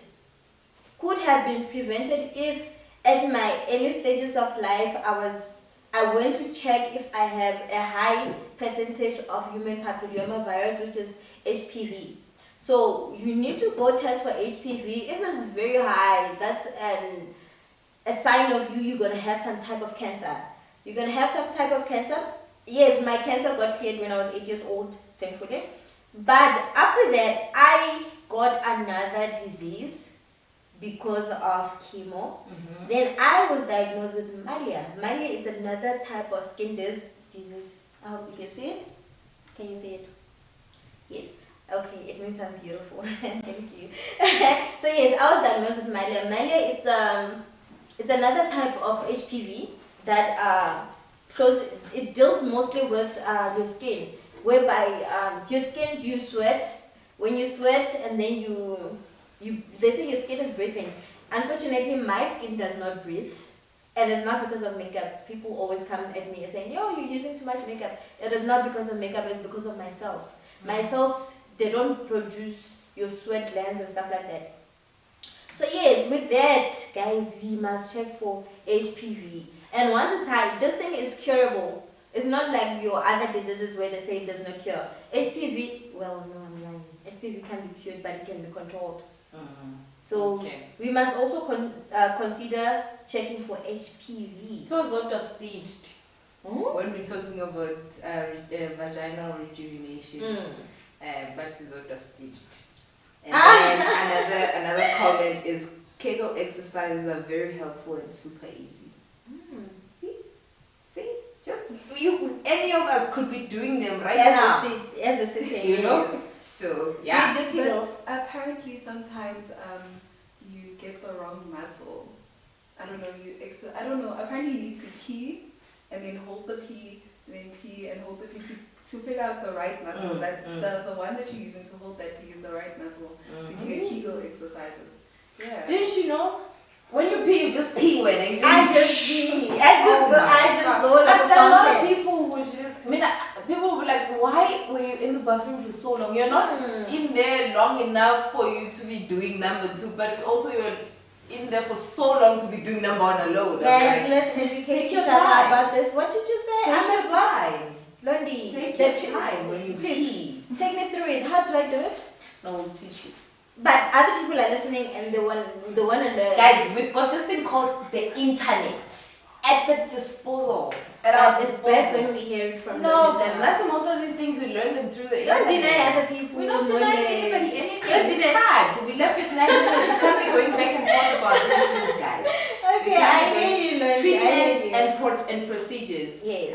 Could have been prevented if at my early stages of life I went to check if I have a high percentage of human papilloma virus, which is HPV. So you need to go test for HPV. If it's very high, that's a sign of you're going to have some type of cancer. You're going to have some type of cancer. Yes, my cancer got cleared when I was 8 years old, thankfully. But after that, I got another disease because of chemo. Then I was diagnosed with malaria. Malaria is another type of skin disease. I hope you can see it. Can you see it? Yes. Okay, it means I'm beautiful. Thank you. So yes, I was diagnosed with malaria. Malaria, it's another type of HPV that it deals mostly with your skin, whereby your skin, you sweat. When you sweat and then they say your skin is breathing. Unfortunately, my skin does not breathe, and it's not because of makeup. People always come at me and saying, "Yo, you're using too much makeup." It is not because of makeup; it's because of my cells. My cells, they don't produce your sweat glands and stuff like that. So yes, with that, guys, we must check for HPV. And once it's high, this thing is curable. It's not like your other diseases where they say there's no cure. HPV, well, no, I'm lying. HPV can be cured, but it can be controlled. So we must also consider checking for HPV. So Zodwa staged when we're talking about vaginal rejuvenation. But Zodwa staged. And then another comment is Kegel exercises are very helpful and super easy. See, just any of us could be doing them right now. As we're sitting, So yeah. Do Kegels. Apparently, sometimes you get the wrong muscle. I don't know. Apparently, you need to pee and then hold the pee, and then pee and hold the pee to figure out the right muscle. The one that you're using to hold that pee is the right muscle to do your Kegel exercises. Yeah. Didn't you know? When you pee, you just pee when and you just. I just pee. I just go like a fountain. A lot of fountain. people will be like, why were you in the bathroom for so long? You're not in there long enough for you to be doing number two, but also you're in there for so long to be doing number one alone. Guys, let's educate take each your other time. about this. What did you say? Take your time. Londi, Take the your tr- time when you Please, pee. take me through it. How do I do it? No, we'll teach you. But other people are listening and they want to learn. Guys, we've got this thing called the internet at the disposal. At But our it's best disposal. when we hear it from No, the guys, listener. that's most of these things we learn them through the Don't internet. deny other people. We're not knowledge. denying anybody anything. Don't It's deny. hard. We left it 9 minutes. You can't be going back and forth about these things, guys. Okay, I hear you, Londi. I hear Treatment you. and procedures. Yes.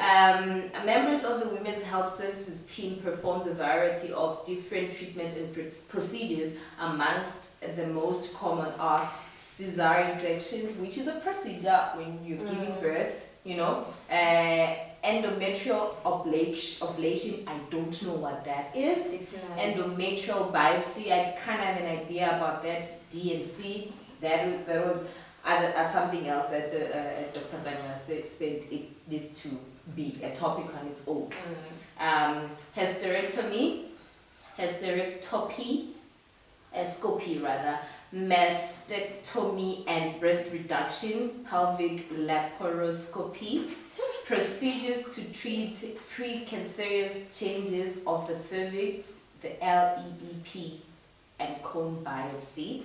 Members of the Women's Health Services team performs a variety of different treatment and procedures. Amongst the most common are cesarean section, which is a procedure when you're giving birth, you know. Endometrial ablation, I don't know what that is. 69. Endometrial biopsy, I kind of have an idea about that. DNC, that was something else that Dr. Banya said it needs to be a topic on its own. Hysterectomy, mastectomy and breast reduction, pelvic laparoscopy, procedures to treat precancerous changes of the cervix, the LEEP, and cone biopsy.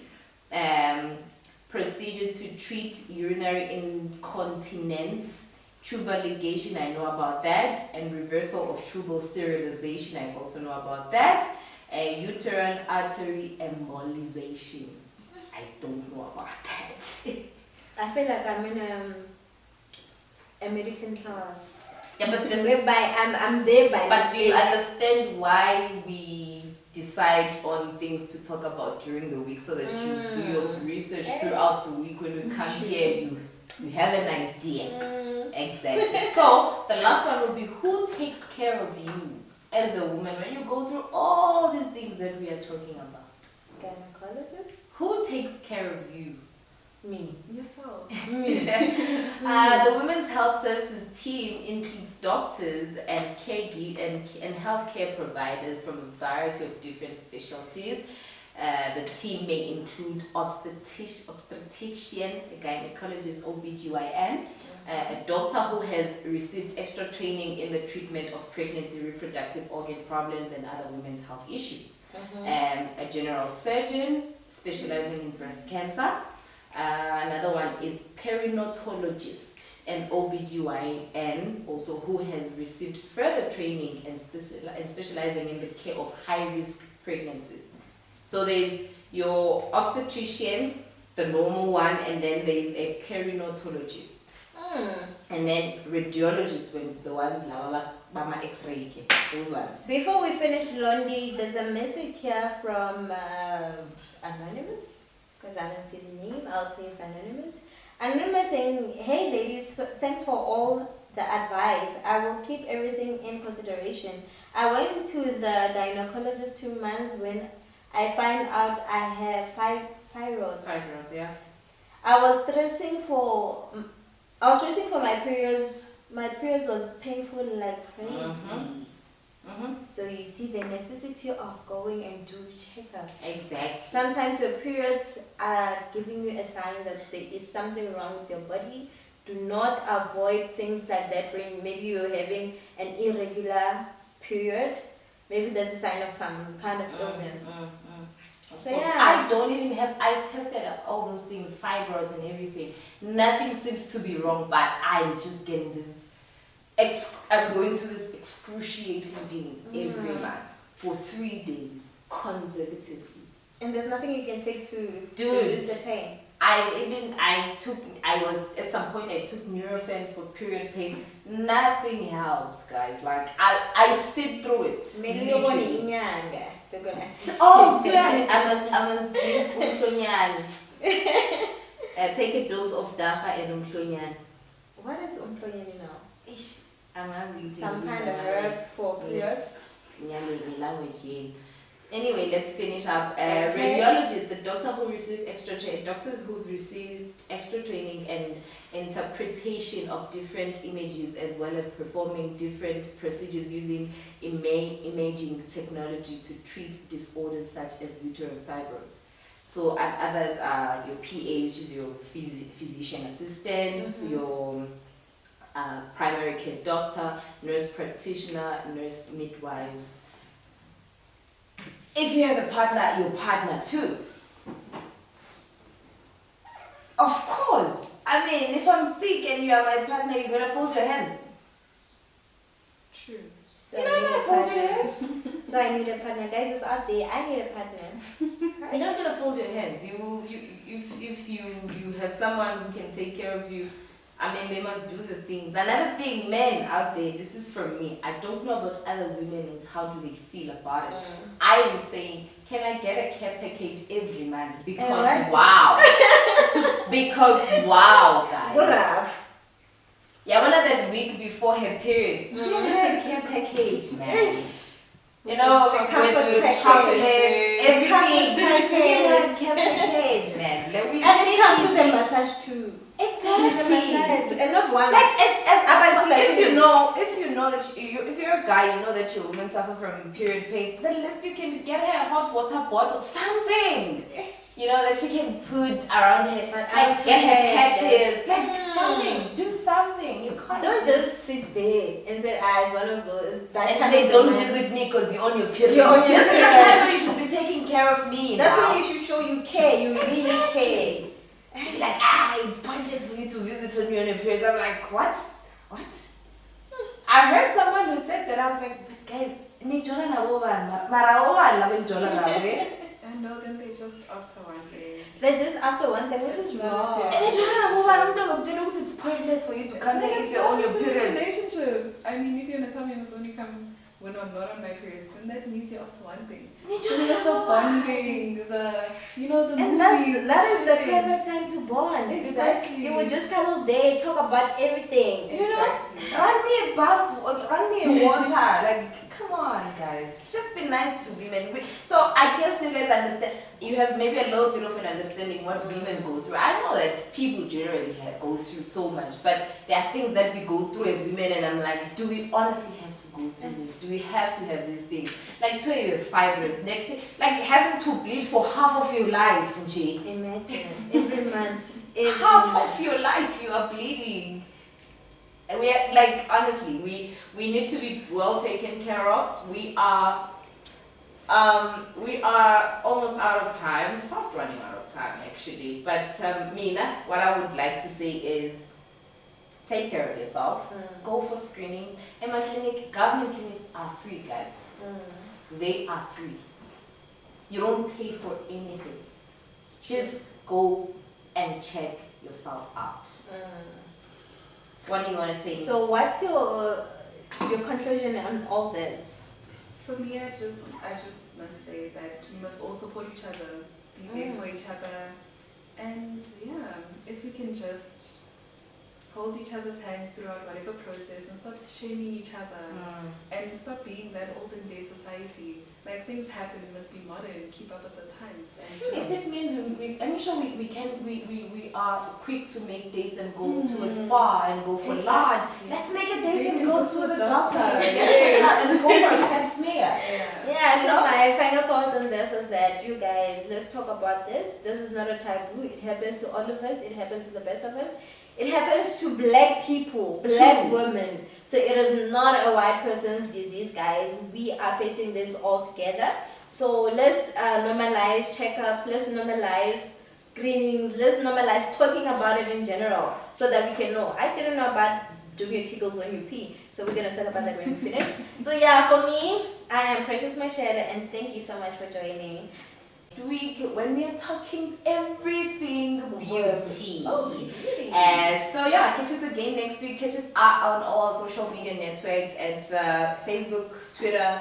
Procedure to treat urinary incontinence, tubal ligation, I know about that, and reversal of tubal sterilization, I also know about that. Uterine artery embolization, I don't know about that. I feel like I'm in a medicine class. Yeah, but there's Whereby I'm there by But do you mistake. understand why we decide on things to talk about during the week so that you do your research throughout the week? When we come here, you have an idea. Exactly. So the last one will be, who takes care of you as a woman when you go through all these things that we are talking about? Gynecologist? Who takes care of you? Me. Yourself. The Women's Health Services team includes doctors and and healthcare providers from a variety of different specialties. The team may include obstetrician, a gynecologist, OBGYN, a doctor who has received extra training in the treatment of pregnancy, reproductive organ problems, and other women's health issues. A general surgeon specializing in breast cancer. Another one is perinatologist and OBGYN, also who has received further training and specializing in the care of high-risk pregnancies. So there's your obstetrician, the normal one, and then there's a perinatologist. And then radiologist, when the ones like X-ray, those ones. Before we finish, Londi, there's a message here from Anonymous, because I don't see the name. I'll say it's Anonymous. Anonymous saying, "Hey ladies, thanks for all the advice. I will keep everything in consideration. I went to the gynecologist 2 months when I find out I have fibroids. Fibroids, yeah. I was stressing for my periods. My periods was painful like crazy. So you see the necessity of going and do checkups. Exactly. Sometimes your periods are giving you a sign that there is something wrong with your body. Do not avoid things like that when maybe you're having an irregular period. Maybe there's a sign of some kind of illness. So yeah. I tested all those things, fibroids and everything. Nothing seems to be wrong, but I'm just getting this, I'm going through this excruciating pain every month for 3 days consecutively. And there's nothing you can take to Dude. reduce the pain. I was at some point I took Nurofen for period pain. Nothing helps, guys. Like I sit through it. Maybe literally. they're gonna assist Oh, you. dude, I must drink umhlonyane. Take a dose of dacha and umhlonyane. What is umhlonyane now? Ish, I'm Some kind of herb for periods. language. Yeah. Anyway, let's finish up. Okay. Radiologists, the doctors who received extra training and interpretation of different images, as well as performing different procedures using imaging technology to treat disorders such as uterine fibroids. So others are your PA, which is your physician assistant, your primary care doctor, nurse practitioner, nurse midwives. If you have a partner, your partner too. Of course. I mean, if I'm sick and you are my partner, you're gonna fold your hands. True. So You're I not need a gonna fold your partner. hands. So I need a partner. Guys, it's out there. I need a partner. You're not gonna fold your hands. If you have someone who can take care of you, I mean, they must do the things. Another thing, men out there, this is from me. I don't know about other women and how do they feel about it. I am saying, can I get a care package every month? Because wow, because wow, guys. Good enough. Yeah, one of that week before her periods, give her a care package, man. You know, with chocolate, everything. Give her a care package, man. Let me And it comes with a massage too. exactly. And not one. Like Up if you know that if you're a guy, you know that your woman suffer from period pains, then at least you can get her a hot water bottle, something. Yes. You know that she can put around her, But like get her patches, like Mm. something. Do something. You can't Don't just sit there and say, it's one of those. That and time say of don't the month. visit me because you're on your period. You're on your This is the period. time where you should be taking care of me. That's now. when you should show you care. You really care. Be like, it's pointless for you to visit when you're on your period. I'm like, what? What? I heard someone who said that. I was like, but guys, ni jola na boba, mara oba la ben jola na boba. And no, then they just after one day. They're just after one thing, which is It's wrong. not And ni jola na boba, I'm not it's pointless for you to come here if you're on your It's a period. relationship. I mean, if you're gonna tell me I must only come when I'm not on my periods, then that means you're after one thing. Ni So jola there's na the boba. bonding, the And movies. that is the chilling. perfect time to bond. Exactly. Because you would just cuddle there, talk about everything. You know, run me a bath, run me a water. Like, come on, guys. Just be nice to women. So I guess you guys understand. You have maybe a little bit of an understanding what women go through. I know that people generally go through so much, but there are things that we go through as women, and I'm like, do we honestly have to go through this? Do we have to have this thing? Like, to you have fibroids, next thing, like having to bleed for half of your life, Nji. Imagine every month. Every Half month. of your life you are bleeding. And we are like, honestly, we need to be well taken care of. We are almost out of time, fast running out of time actually. But Mina, what I would like to say is take care of yourself. Go for screenings. And my clinic, government clinics are free, guys. They are free. You don't pay for anything. Just go and check yourself out. What do you want to say? So what's your conclusion on all this? For me, I just must say that we must all support each other, be there for each other, and yeah, if we can just hold each other's hands throughout whatever process and stop shaming each other and stop being that olden day society. Like, things happen, we must be modern, keep up with the times. And If just, it means we are quick to make dates and go to a spa and go for lunch. Exactly. Let's make a date and Maybe go go to to the the doctor doctor. and get checked out and go for a pap smear. Yeah, so You know? my final thoughts on this is that you guys, let's talk about this. This is not a taboo. It happens to all of us. It happens to the best of us. It happens to black people, black women. So it is not a white person's disease, guys. We are facing this all together. So let's normalize checkups. Let's normalize screenings. Let's normalize talking about it in general so that we can know. I didn't know about doing your kegels when you pee. So we're going to talk about that when we finish. So yeah, for me, I am Precious Mashada, and thank you so much for joining. Next week, when we are talking everything beauty. Oh, beauty. So yeah, catch us again next week. Catch us on all social media network. It's Facebook, Twitter,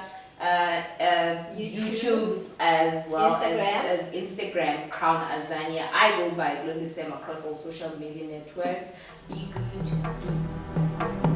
YouTube as well as Instagram, Crown Azania. I go by Blondie Sam across all social media network. Be good, do